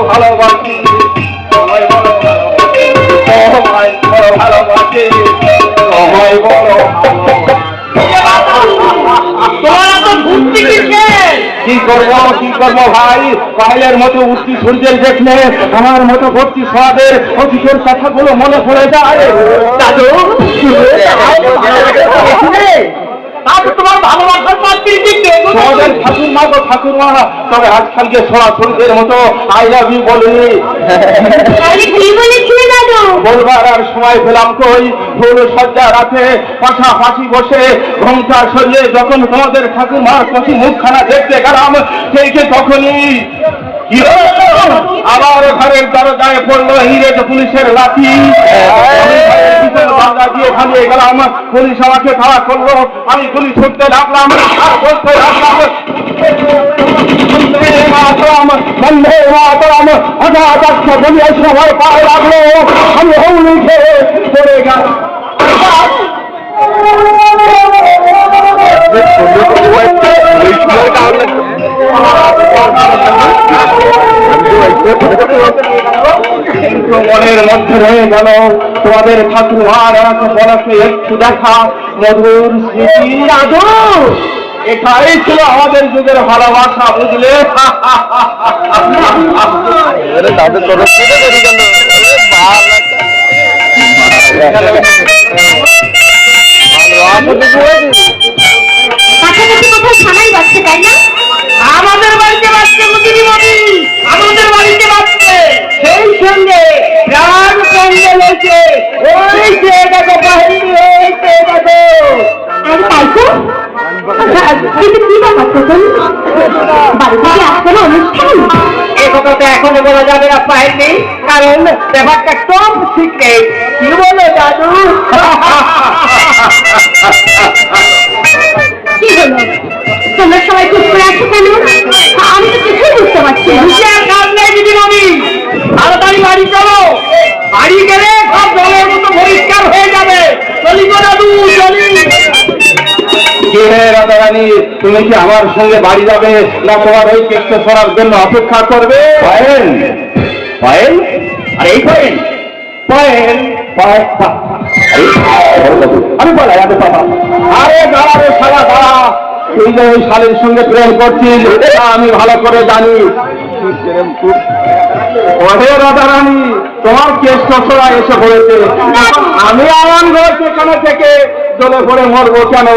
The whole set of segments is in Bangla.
ভালোবাসি ভালোবাসি কি করবো ভাই, পায়েলের মতো উঠতি সূর্যের দেখলে আমার মতো ভর্তি সদের অতীতের কথাগুলো মনে পড়ে যায়। দাদু তোমার ভালোবাসার ঠাকুর মা গো ঠাকুর মা, তবে আজকালকে সরাসরিদের মতো আই লাভ ইউ বলিনি। বলবার আর সময় পেলাম কই, ফুল সজ্জা রাতে পাশাপাশি বসে ঘোমটা সরিয়ে যখন তোমাদের ঠাকুর মার কচি মুখখানা দেখতে গেলাম, সেই তখনই আবার ঘরের দরজায় পড়লো হিরে পুলিশের লাঠি। বাংলা দিয়ে ভালিয়ে গেলাম, পুলিশ আমাকে তাড়া করলো, আমি গুলি ছুটতে লাগলাম আর বলতে লাগলাম বন্ধে মাতরম, সবাই পায়ে লাগলো, আমি হৌলি খেয়ে পড়ে গেলাম। মনের মধ্যে রয়ে গেল তোমাদের ঠাকুর আর বলাকে একটু দেখা মধুর স্মৃতি। দাদু এটাই ছিল আমাদের যুগের ভালোবাসা, বুঝলে? তাদের তরফ থেকে বেরিয়ে গেল। আমাদের বাড়িতে বাচ্চা আমাদের বাড়িতে বাচ্চা, সেই সঙ্গে প্রাণ সঙ্গে লেগেছে ওই যে দেখো বাহিনী হয়েছে দেখো। এখনো বলা যাবে না পাইনি, কারণ ব্যাপারটা টপ সিক্রেট। কি বলো দাদু? কি হলো তোমরা সবাই চুপ করে আছো কেন? আমি তো কিছুই বুঝতে পারছি দিদিমণি। তাড়াতাড়ি বাড়ি চলো, বাড়ি গেলে সব জলের মতো পরিষ্কার হয়ে যাবে। চলি গো দাদু, চলি। কে রাধারানী, তুমি কি আমার সঙ্গে বাড়ি যাবে না তোমার ওই কেষ্ট করার জন্য অপেক্ষা করবে? পায়েল পায়েল, আর এই পায়েল পায়েল আমি বলাই আমি বাবা। আরে দাঁড়া রে সারা দাঁড়া, তুই যে ওই শালের সঙ্গে প্রেম করছিস এটা আমি ভালো করে জানি। ওহে রাধারানী, তোমার কেস কচরা এসে পড়েছে, আমি আমার ঘর সেখানে থেকে জলে পড়ে মরবো কেন?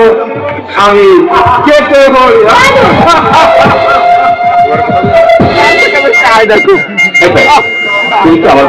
আমি কেটে বই দেখো তুই তো আমার